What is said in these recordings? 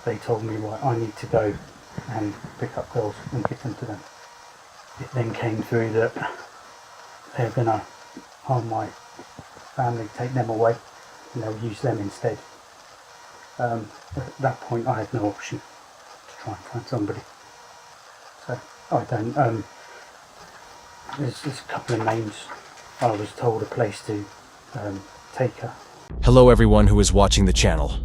they told me, right, I need to go and pick up girls and give them to them. It then came through that they're going to harm my family, take them away, and they'll use them instead. At that point I had no option to try and find somebody. So I don't, there's a couple of names. I was told a place to take her. Hello everyone who is watching the channel.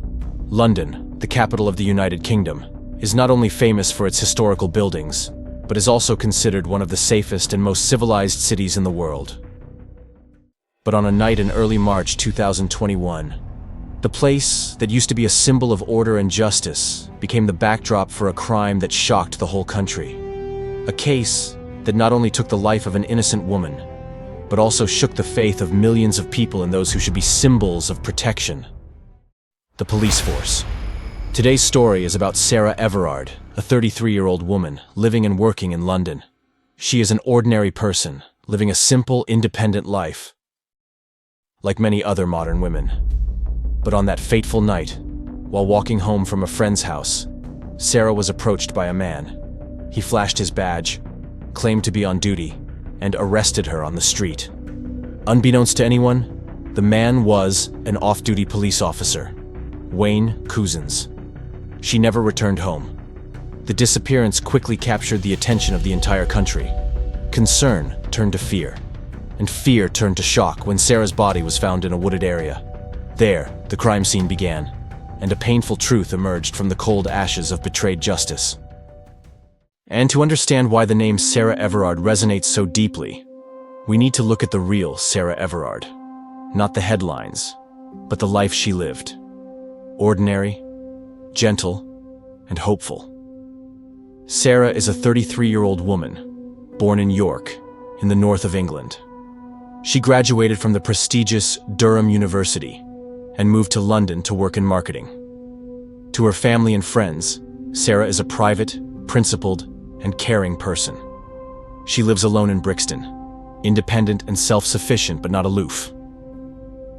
London, the capital of the United Kingdom, is not only famous for its historical buildings, but is also considered one of the safest and most civilized cities in the world. But on a night in early March 2021, the place that used to be a symbol of order and justice became the backdrop for a crime that shocked the whole country. A case that not only took the life of an innocent woman, but also shook the faith of millions of people and those who should be symbols of protection. The police force. Today's story is about Sarah Everard, a 33-year-old woman living and working in London. She is an ordinary person, living a simple, independent life, like many other modern women. But on that fateful night, while walking home from a friend's house, Sarah was approached by a man. He flashed his badge, claimed to be on duty, and arrested her on the street. Unbeknownst to anyone, the man was an off-duty police officer, Wayne Couzens. She never returned home. The disappearance quickly captured the attention of the entire country. Concern turned to fear, and fear turned to shock when Sarah's body was found in a wooded area. There, the crime scene began, and a painful truth emerged from the cold ashes of betrayed justice. And to understand why the name Sarah Everard resonates so deeply, we need to look at the real Sarah Everard. Not the headlines, but the life she lived. Ordinary, gentle, and hopeful. Sarah is a 33-year-old woman, born in York, in the north of England. She graduated from the prestigious Durham University and moved to London to work in marketing. To her family and friends, Sarah is a private, principled, and caring person. She lives alone in Brixton, independent and self-sufficient but not aloof.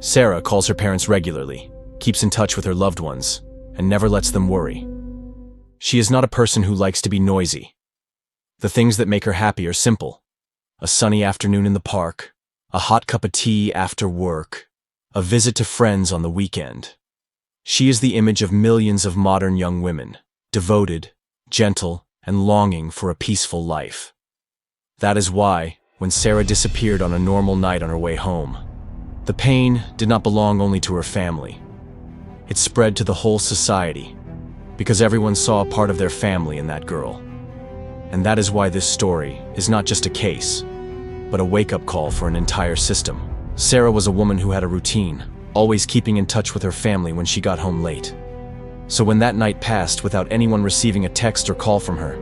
Sarah calls her parents regularly, keeps in touch with her loved ones, and never lets them worry. She is not a person who likes to be noisy. The things that make her happy are simple: a sunny afternoon in the park, a hot cup of tea after work, a visit to friends on the weekend. She is the image of millions of modern young women, devoted, gentle, and longing for a peaceful life. That is why, when Sarah disappeared on a normal night on her way home, the pain did not belong only to her family. It spread to the whole society, because everyone saw a part of their family in that girl. And that is why this story is not just a case, but a wake-up call for an entire system. Sarah was a woman who had a routine, always keeping in touch with her family when she got home late. So when that night passed without anyone receiving a text or call from her,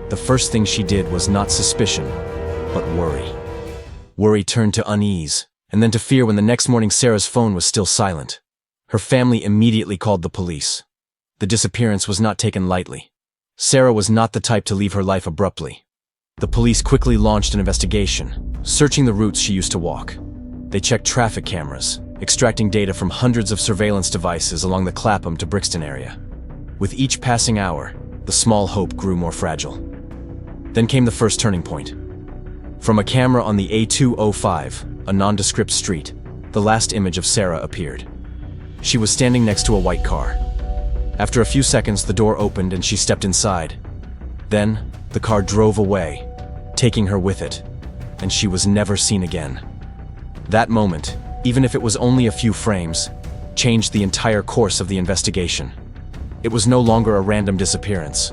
the first thing she did was not suspicion, but worry. Worry turned to unease, and then to fear when the next morning Sarah's phone was still silent. Her family immediately called the police. The disappearance was not taken lightly. Sarah was not the type to leave her life abruptly. The police quickly launched an investigation, searching the routes she used to walk. They checked traffic cameras, extracting data from hundreds of surveillance devices along the Clapham to Brixton area. With each passing hour, the small hope grew more fragile. Then came the first turning point. From a camera on the A205, a nondescript street, the last image of Sarah appeared. She was standing next to a white car. After a few seconds, the door opened and she stepped inside. Then, the car drove away, taking her with it, and she was never seen again. That moment, even if it was only a few frames, changed the entire course of the investigation. It was no longer a random disappearance.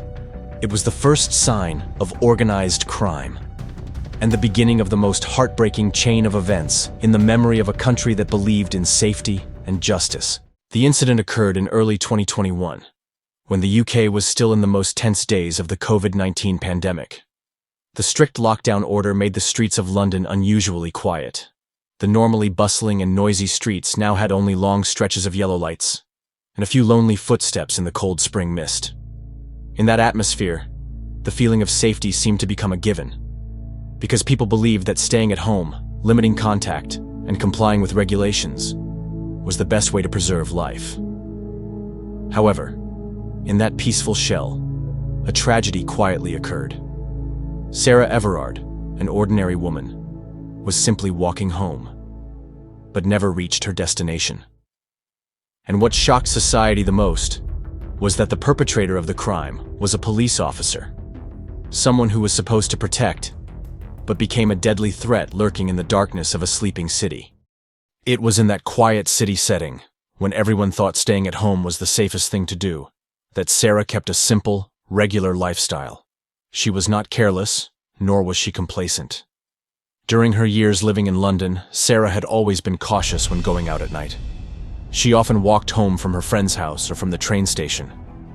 It was the first sign of organized crime, and the beginning of the most heartbreaking chain of events in the memory of a country that believed in safety and justice. The incident occurred in early 2021, when the UK was still in the most tense days of the COVID-19 pandemic. The strict lockdown order made the streets of London unusually quiet. The normally bustling and noisy streets now had only long stretches of yellow lights, and a few lonely footsteps in the cold spring mist. In that atmosphere, the feeling of safety seemed to become a given, because people believed that staying at home, limiting contact, and complying with regulations was the best way to preserve life. However, in that peaceful shell, a tragedy quietly occurred. Sarah Everard, an ordinary woman, was simply walking home, but never reached her destination. And what shocked society the most was that the perpetrator of the crime was a police officer, someone who was supposed to protect, but became a deadly threat lurking in the darkness of a sleeping city. It was in that quiet city setting, when everyone thought staying at home was the safest thing to do, that Sarah kept a simple, regular lifestyle. She was not careless, nor was she complacent. During her years living in London, Sarah had always been cautious when going out at night. She often walked home from her friend's house or from the train station,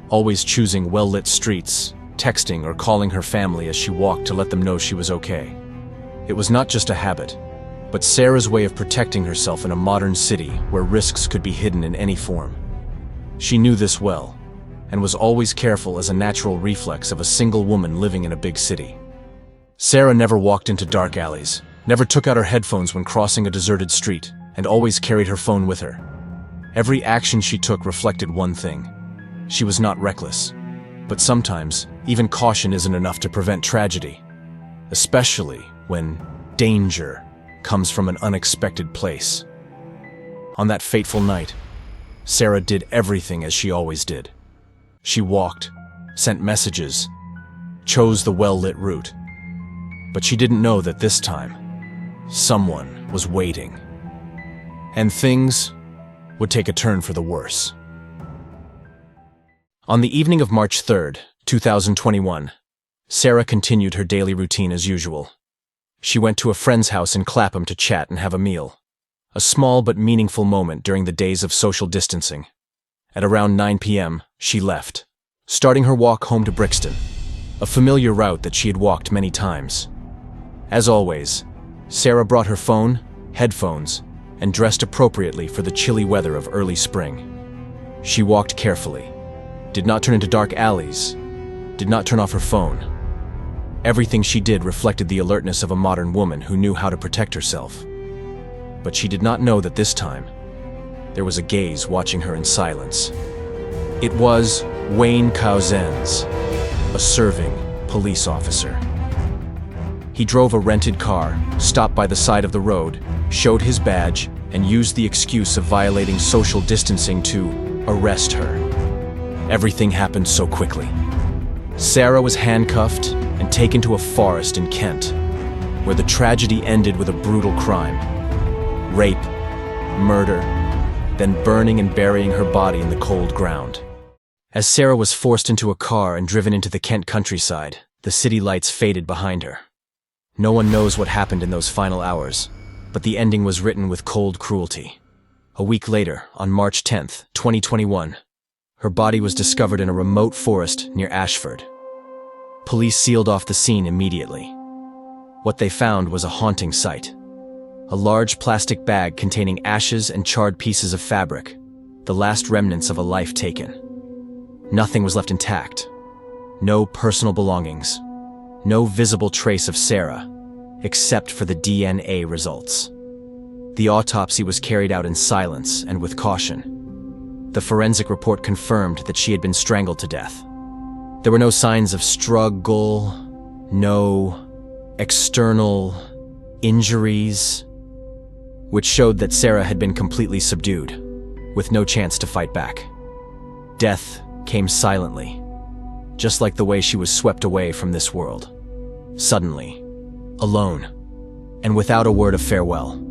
always choosing well-lit streets, texting or calling her family as she walked to let them know she was okay. It was not just a habit, but Sarah's way of protecting herself in a modern city where risks could be hidden in any form. She knew this well, and was always careful as a natural reflex of a single woman living in a big city. Sarah never walked into dark alleys, never took out her headphones when crossing a deserted street, and always carried her phone with her. Every action she took reflected one thing: she was not reckless. But sometimes, even caution isn't enough to prevent tragedy, especially when danger comes from an unexpected place. On that fateful night, Sarah did everything as she always did. She walked, sent messages, chose the well-lit route. But she didn't know that this time, someone was waiting. And things would take a turn for the worse. On the evening of March 3rd, 2021, Sarah continued her daily routine as usual. She went to a friend's house in Clapham to chat and have a meal. A small but meaningful moment during the days of social distancing. At around 9 p.m., she left, starting her walk home to Brixton, a familiar route that she had walked many times. As always, Sarah brought her phone, headphones, and dressed appropriately for the chilly weather of early spring. She walked carefully, did not turn into dark alleys, did not turn off her phone. Everything she did reflected the alertness of a modern woman who knew how to protect herself. But she did not know that this time, there was a gaze watching her in silence. It was Wayne Couzens, a serving police officer. He drove a rented car, stopped by the side of the road, showed his badge, and used the excuse of violating social distancing to arrest her. Everything happened so quickly. Sarah was handcuffed and taken to a forest in Kent, where the tragedy ended with a brutal crime. Rape, murder, then burning and burying her body in the cold ground. As Sarah was forced into a car and driven into the Kent countryside, the city lights faded behind her. No one knows what happened in those final hours, but the ending was written with cold cruelty. A week later, on March 10th, 2021, her body was discovered in a remote forest near Ashford. Police sealed off the scene immediately. What they found was a haunting sight. A large plastic bag containing ashes and charred pieces of fabric, the last remnants of a life taken. Nothing was left intact. No personal belongings. No visible trace of Sarah, except for the DNA results. The autopsy was carried out in silence and with caution. The forensic report confirmed that she had been strangled to death. There were no signs of struggle, no external injuries, which showed that Sarah had been completely subdued, with no chance to fight back. Death came silently, just like the way she was swept away from this world. Suddenly, alone, and without a word of farewell.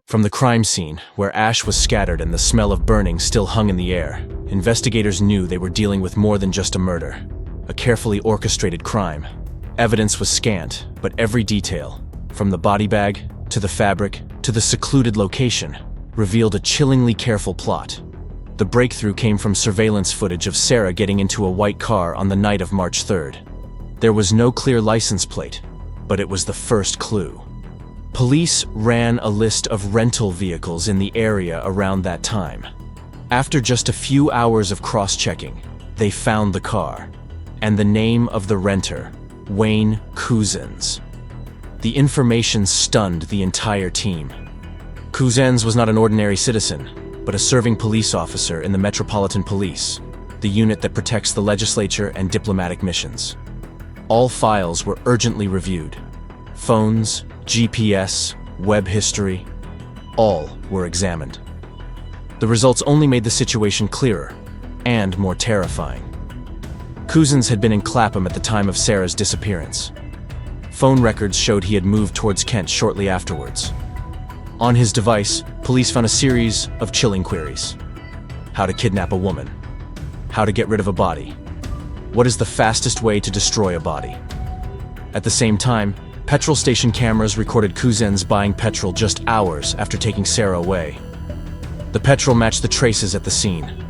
From the crime scene, where ash was scattered and the smell of burning still hung in the air, investigators knew they were dealing with more than just a murder, a carefully orchestrated crime. Evidence was scant, but every detail, from the body bag, to the fabric, to the secluded location, revealed a chillingly careful plot. The breakthrough came from surveillance footage of Sarah getting into a white car on the night of March 3rd. There was no clear license plate, but it was the first clue. Police ran a list of rental vehicles in the area around that time. After just a few hours of cross-checking, they found the car, and the name of the renter, Wayne Couzens. The information stunned the entire team. Couzens was not an ordinary citizen, but a serving police officer in the Metropolitan Police, the unit that protects the legislature and diplomatic missions. All files were urgently reviewed. Phones, GPS, web history, all were examined. The results only made the situation clearer and more terrifying. Couzens had been in Clapham at the time of Sarah's disappearance. Phone records showed he had moved towards Kent shortly afterwards. On his device, police found a series of chilling queries. How to kidnap a woman? How to get rid of a body? What is the fastest way to destroy a body? At the same time, petrol station cameras recorded Couzens buying petrol just hours after taking Sarah away. The petrol matched the traces at the scene.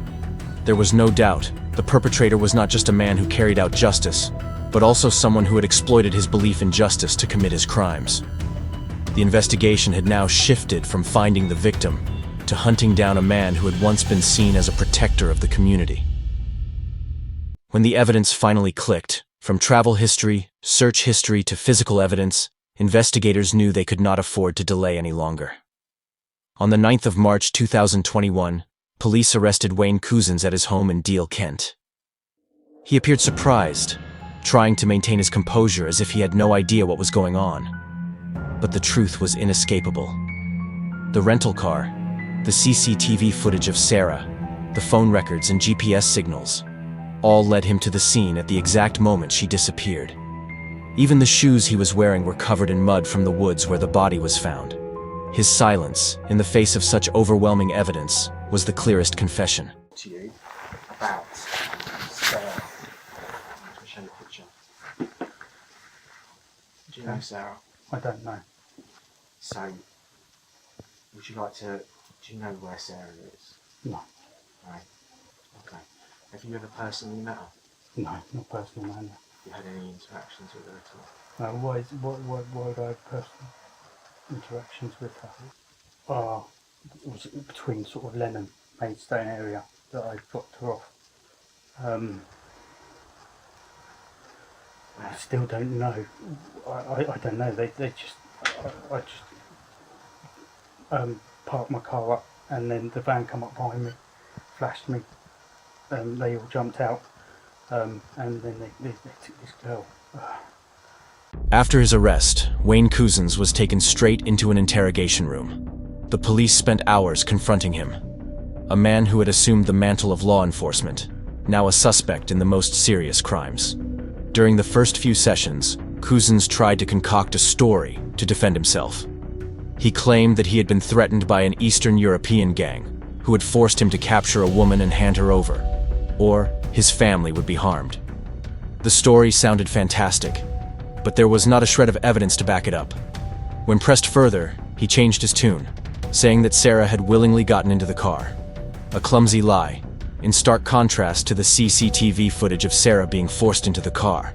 There was no doubt the perpetrator was not just a man who carried out justice, but also someone who had exploited his belief in justice to commit his crimes. The investigation had now shifted from finding the victim to hunting down a man who had once been seen as a protector of the community. When the evidence finally clicked, from travel history, search history to physical evidence, investigators knew they could not afford to delay any longer. On the 9th of March 2021, police arrested Wayne Couzens at his home in Deal, Kent. He appeared surprised, trying to maintain his composure as if he had no idea what was going on. But the truth was inescapable. The rental car, the CCTV footage of Sarah, the phone records and GPS signals, all led him to the scene at the exact moment she disappeared. Even the shoes he was wearing were covered in mud from the woods where the body was found. His silence, in the face of such overwhelming evidence, was the clearest confession. To you about Sarah. I'll show you a picture. Do you know Sarah? I don't know. So, would you like to? Do you know where Sarah is? No. Right. Okay. Have you ever personally met her? No, not personally, no. Have you had any interactions with her at all? Why would I have personal interactions with her? It was between sort of Lenham, Maidstone area that I dropped her off. I still don't know. I don't know. They just I just parked my car up, and then the van come up behind me, flashed me. They all jumped out, and then they took this girl. After his arrest, Wayne Couzens was taken straight into an interrogation room. The police spent hours confronting him. A man who had assumed the mantle of law enforcement, now a suspect in the most serious crimes. During the first few sessions, Couzens tried to concoct a story to defend himself. He claimed that he had been threatened by an Eastern European gang who had forced him to capture a woman and hand her over, or his family would be harmed. The story sounded fantastic, but there was not a shred of evidence to back it up. When pressed further, he changed his tune, saying that Sarah had willingly gotten into the car. A clumsy lie, in stark contrast to the CCTV footage of Sarah being forced into the car.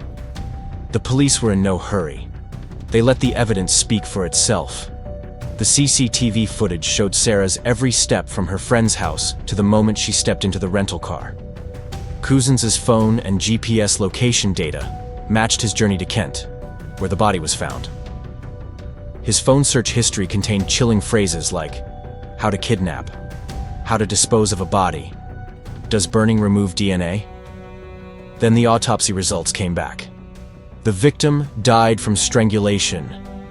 The police were in no hurry. They let the evidence speak for itself. The CCTV footage showed Sarah's every step from her friend's house to the moment she stepped into the rental car. Couzens' phone and GPS location data matched his journey to Kent, where the body was found. His phone search history contained chilling phrases like, how to kidnap, how to dispose of a body, does burning remove DNA? Then the autopsy results came back. The victim died from strangulation,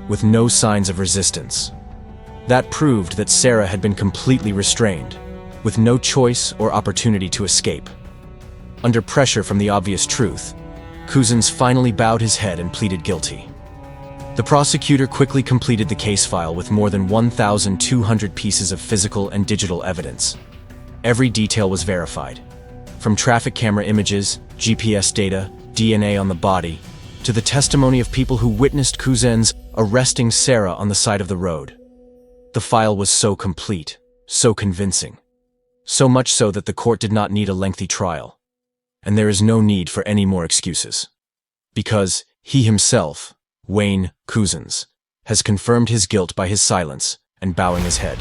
with no signs of resistance. That proved that Sarah had been completely restrained, with no choice or opportunity to escape. Under pressure from the obvious truth, Couzens finally bowed his head and pleaded guilty. The prosecutor quickly completed the case file with more than 1,200 pieces of physical and digital evidence. Every detail was verified, from traffic camera images, GPS data, DNA on the body, to the testimony of people who witnessed Couzens arresting Sarah on the side of the road. The file was so complete, so convincing, so much so that the court did not need a lengthy trial. And there is no need for any more excuses. Because he himself, Wayne Couzens, has confirmed his guilt by his silence and bowing his head.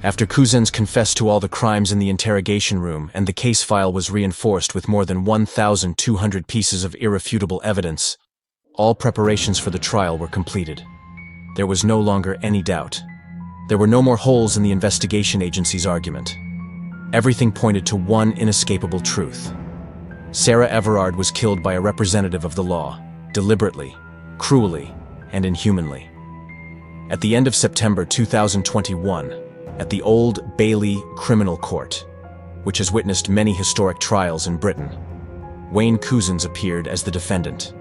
After Couzens confessed to all the crimes in the interrogation room and the case file was reinforced with more than 1,200 pieces of irrefutable evidence, all preparations for the trial were completed. There was no longer any doubt. There were no more holes in the investigation agency's argument. everything pointed to one inescapable truth. Sarah Everard was killed by a representative of the law, deliberately, cruelly, and inhumanly. At the end of September 2021, at the Old Bailey Criminal Court, which has witnessed many historic trials in Britain, Wayne Couzens appeared as the defendant.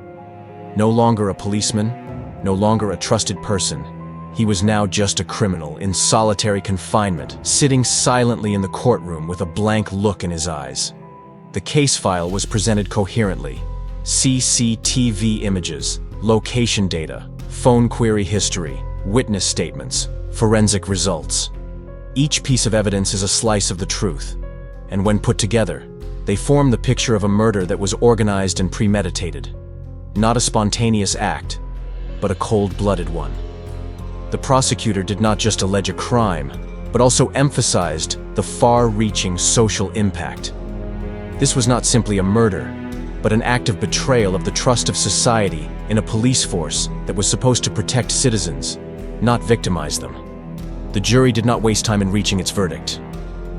No longer a policeman, no longer a trusted person, he was now just a criminal in solitary confinement, sitting silently in the courtroom with a blank look in his eyes. The case file was presented coherently: CCTV images, location data, phone query history, witness statements, forensic results. Each piece of evidence is a slice of the truth, and when put together, they form the picture of a murder that was organized and premeditated. Not a spontaneous act, but a cold-blooded one. The prosecutor did not just allege a crime, but also emphasized the far-reaching social impact. This was not simply a murder, but an act of betrayal of the trust of society in a police force that was supposed to protect citizens, not victimize them. The jury did not waste time in reaching its verdict.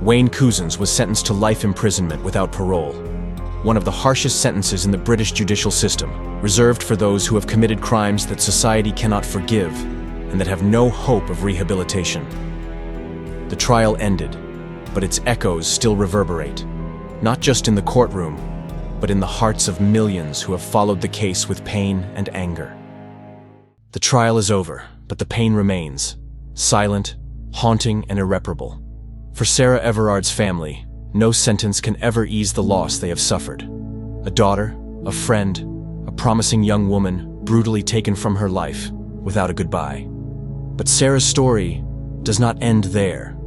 Wayne Couzens was sentenced to life imprisonment without parole, one of the harshest sentences in the British judicial system, reserved for those who have committed crimes that society cannot forgive and that have no hope of rehabilitation. The trial ended, but its echoes still reverberate, not just in the courtroom, but in the hearts of millions who have followed the case with pain and anger. The trial is over, but the pain remains, silent, haunting, and irreparable. For Sarah Everard's family, no sentence can ever ease the loss they have suffered. A daughter, a friend, a promising young woman brutally taken from her life without a goodbye. But Sarah's story does not end there.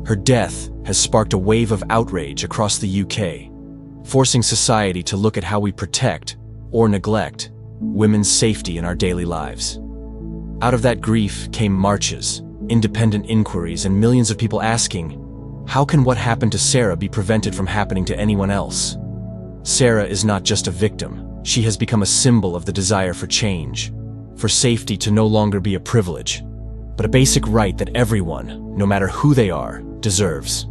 Her death has sparked a wave of outrage across the UK, forcing society to look at how we protect, or neglect, women's safety in our daily lives. Out of that grief came marches, independent inquiries, and millions of people asking, how can what happened to Sarah be prevented from happening to anyone else? Sarah is not just a victim. She has become a symbol of the desire for change, for safety to no longer be a privilege, but a basic right that everyone, no matter who they are, deserves.